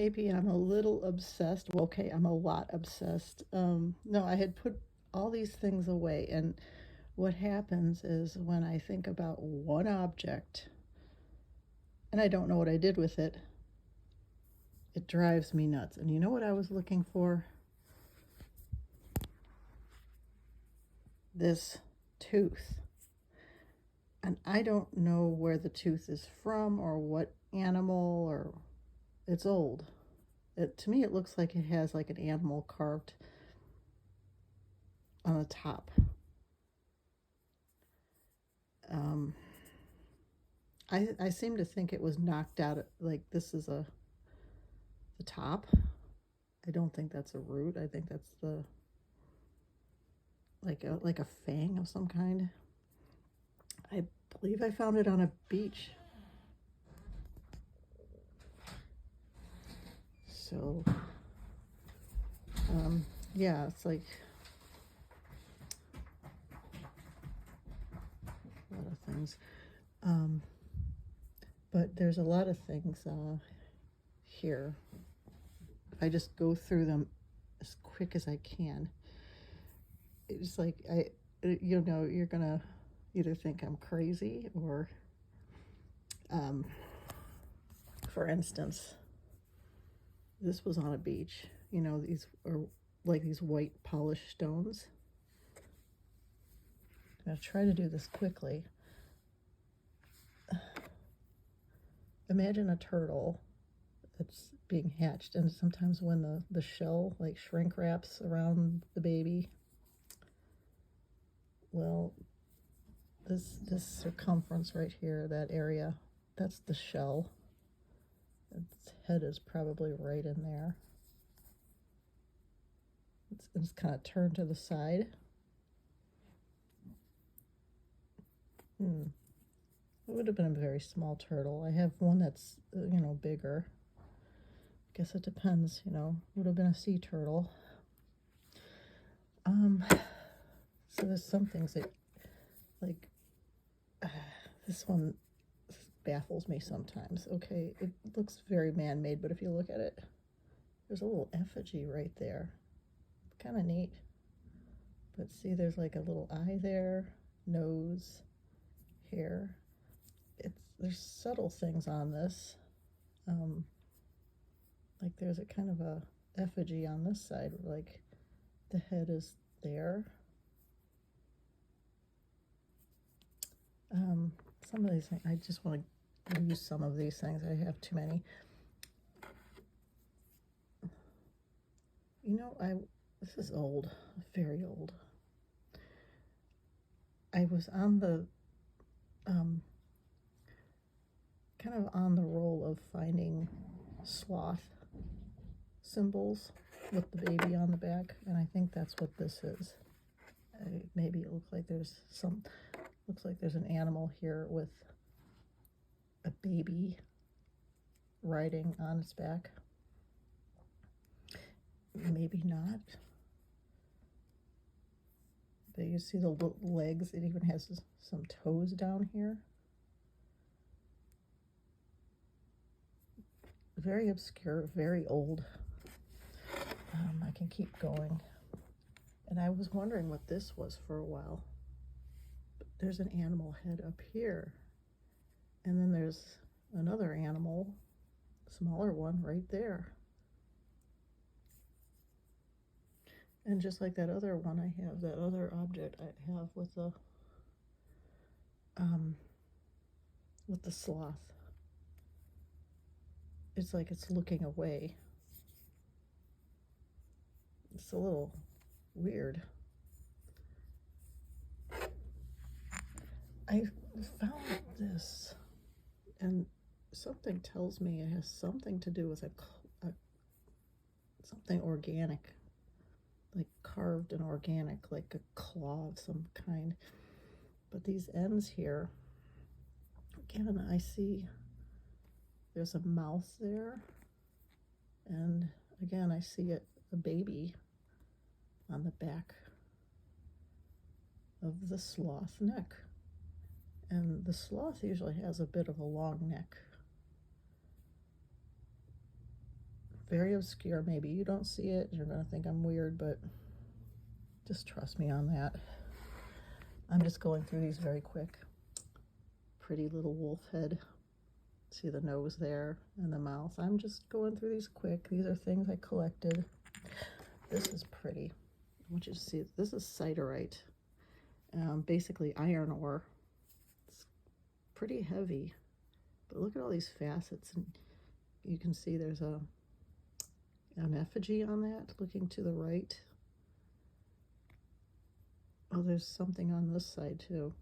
Maybe I'm a little obsessed. Well, okay, I'm a lot obsessed. No, I had put all these things away, and what happens is when I think about one object and I don't know what I did with it, it drives me nuts. And you know what I was looking for? This tooth. And I don't know where the tooth is from or what animal, or it's old. To me, it looks like it has like an animal carved on the top. Um, I seem to think it was knocked out. Like this is the top. I don't think that's a root. I think that's the like a fang of some kind. I believe I found it on a beach. So, yeah, it's like a lot of things. But there's a lot of things here. If I just go through them as quick as I can, it's like you're gonna either think I'm crazy or, for instance, this was on a beach. These are like these white polished stones. I'm gonna try to do this quickly. Imagine a turtle that's being hatched, and sometimes when the shell like shrink wraps around the baby, well, this circumference right here, that area, that's the shell. Its head is probably right in there. It's kind of turned to the side. It would have been a very small turtle. I have one that's bigger. I guess it depends. Would have been a sea turtle. So there's some things that, like, this one baffles me sometimes. Okay, it looks very man-made, but if you look at it, there's a little effigy right there. Kind of neat. But see, there's like a little eye there, nose, hair. There's subtle things on this. Like there's a kind of a effigy on this side, like the head is there. Some of these things, I just want to use some of these things. I have too many. This is old, very old. I was on the kind of on the roll of finding sloth symbols with the baby on the back, and I think that's what this is. Maybe it looks like there's an animal here with a baby riding on its back. Maybe not. But you see the legs, it even has some toes down here. Very obscure, very old. I can keep going. And I was wondering what this was for a while. But there's an animal head up here. And then there's another animal, smaller one, right there. And just like that other one I have, that other object I have with the sloth. It's like it's looking away. It's a little weird. I found this, and something tells me it has something to do with something organic, like carved and organic, like a claw of some kind. But these ends here, again, I see there's a mouth there, and again, I see a baby on the back of the sloth neck. And the sloth usually has a bit of a long neck. very obscure. Maybe you don't see it, you're gonna think I'm weird, but just trust me on that. I'm just going through these very quick. Pretty little wolf head. See the nose there and the mouth. I'm just going through these quick. These are things I collected. This is pretty. I want you to see, this is siderite. Basically iron ore. It's pretty heavy, but look at all these facets, and you can see there's an effigy on that looking to the right. Oh, there's something on this side too.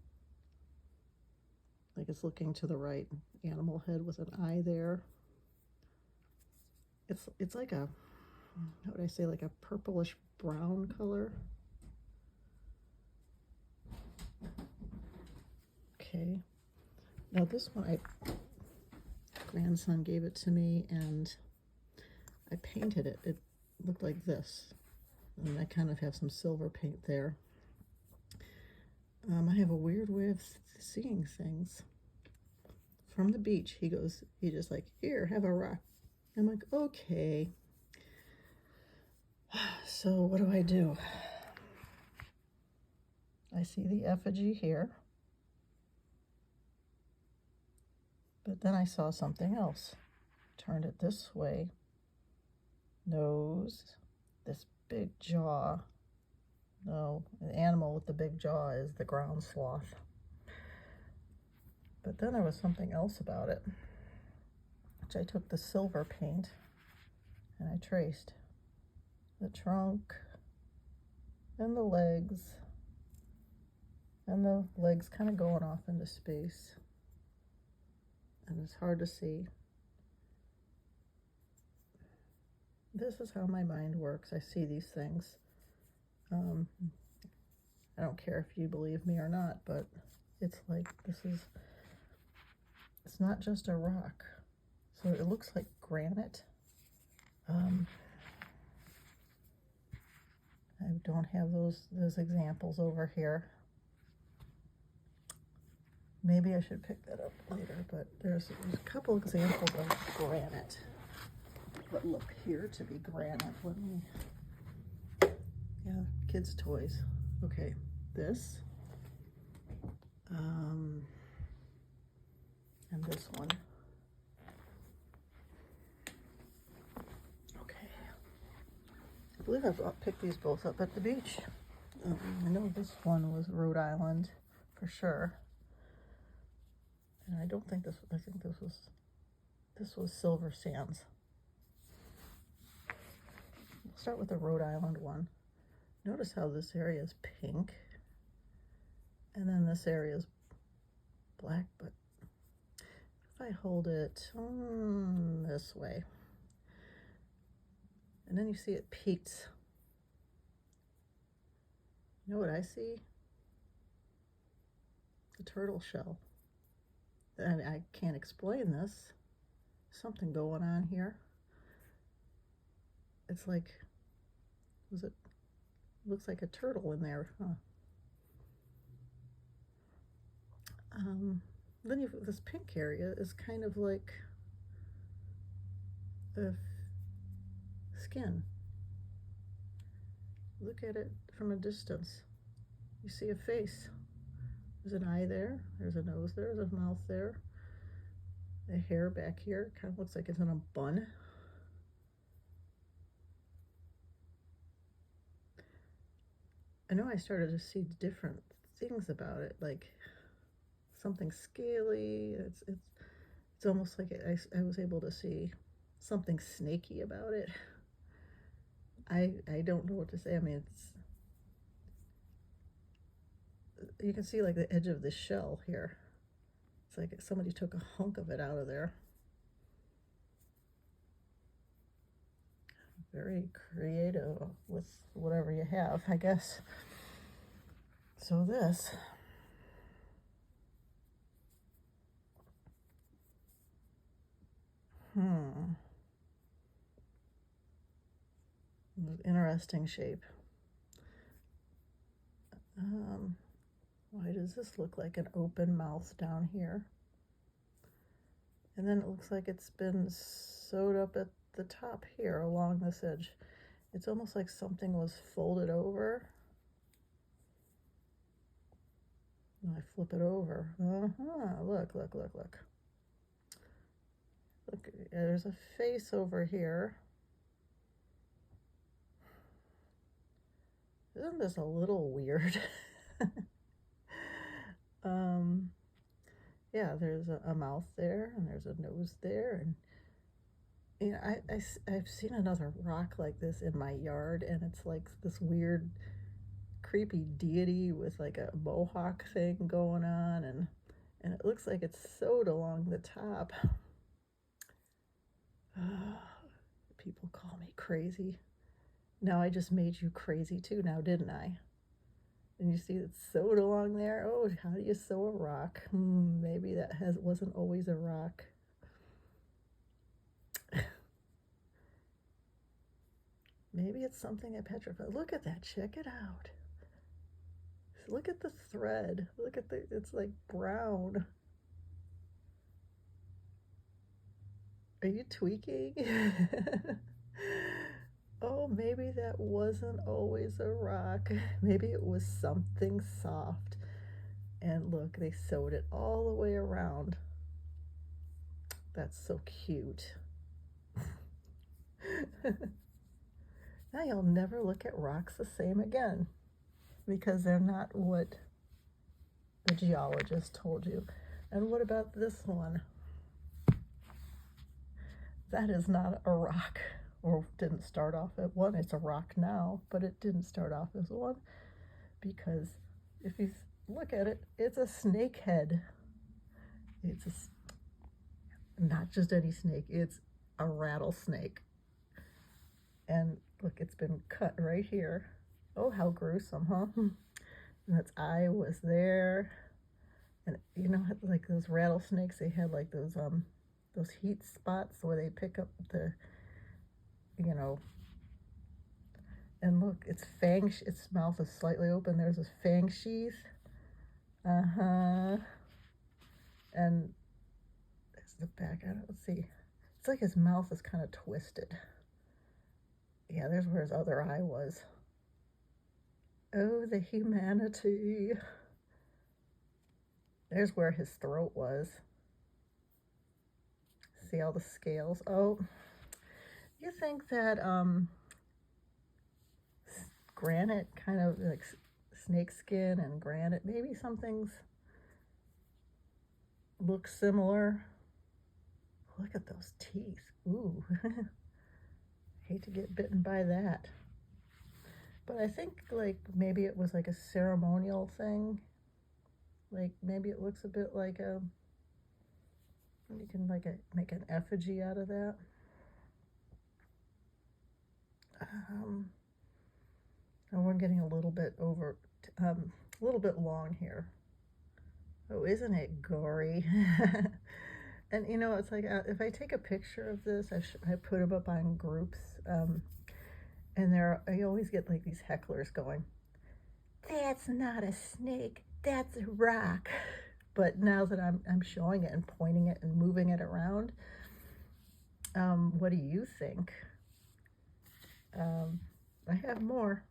Like it's looking to the right. Animal head with an eye there. It's like a, how would I say, like a purplish brown color. Okay. Now this one, grandson gave it to me and I painted it. It looked like this. And I kind of have some silver paint there. I have a weird way of seeing things. From the beach, he just like, here, have a rock. I'm like, okay. So what do? I see the effigy here. But then I saw something else. Turned it this way. Nose, this big jaw. No, the animal with the big jaw is the ground sloth. But then there was something else about it, which I took the silver paint and I traced the trunk and the legs kind of going off into space. And it's hard to see. This is how my mind works. I see these things. I don't care if you believe me or not, but it's like it's not just a rock. So it looks like granite. I don't have those examples over here. Maybe I should pick that up later, but there's a couple examples of granite. What look here to be granite. Yeah, kids' toys. Okay, this. And this one. Okay. I believe I've picked these both up at the beach. I know this one was Rhode Island for sure. And I think this was Silver Sands. We'll start with the Rhode Island one. Notice how this area is pink. And then this area is black, but if I hold it this way, and then you see it peaks. You know what I see? The turtle shell. And I can't explain this. Something going on here. It's like, looks like a turtle in there, huh? Then this pink area is kind of like the skin. Look at it from a distance. You see a face. There's an eye there. There's a nose there. There's a mouth there. The hair back here kind of looks like it's in a bun. I know I started to see different things about it, like something scaly. It's almost like I was able to see something snaky about it. I don't know what to say. I mean, you can see like the edge of the shell here. It's like somebody took a hunk of it out of there. Very creative with whatever you have, I guess. So this. Interesting shape. Why does this look like an open mouth down here? And then it looks like it's been sewed up at the top here along this edge. It's almost like something was folded over. And I flip it over. Look, look, look, look. Look, there's a face over here. Isn't this a little weird? Yeah, there's a mouth there, and there's a nose there, and you know, I've seen another rock like this in my yard, and it's like this weird, creepy deity with like a mohawk thing going on, and it looks like it's sewed along the top. People call me crazy. Now I just made you crazy too now, didn't I? And you see it's sewed along there. Oh, how do you sew a rock? Maybe that wasn't always a rock. Maybe it's something I petrified. Look at that. Check it out. Look at the thread. Look at it's like brown. Are you tweaking? Oh, maybe that wasn't always a rock. Maybe it was something soft. And look, they sewed it all the way around. That's so cute. Now you'll never look at rocks the same again, because they're not what the geologist told you. And what about this one? That is not a rock, or didn't start off as one. It's a rock now, but it didn't start off as one, because if you look at it, it's a snake head. It's not just any snake, it's a rattlesnake. And look, it's been cut right here. Oh, how gruesome, huh? And its eye was there. And you know, like those rattlesnakes, they had like those heat spots where they pick up the, you know, and look, its mouth is slightly open. There's a fang sheath. And there's the back. Let's see. It's like his mouth is kind of twisted. Yeah, there's where his other eye was. Oh, the humanity. There's where his throat was. See all the scales? Oh, you think that granite, kind of like snake skin and granite, maybe some things look similar. Look at those teeth. Ooh. Hate to get bitten by that. But I think like maybe it was like a ceremonial thing. Like maybe it looks a bit like you can like make an effigy out of that. And we're getting a little bit long here. Oh, isn't it gory? And you know, it's like if I take a picture of this, I put them up on groups, and I always get like these hecklers going, "That's not a snake, that's a rock." But now that I'm showing it and pointing it and moving it around, what do you think? I have more.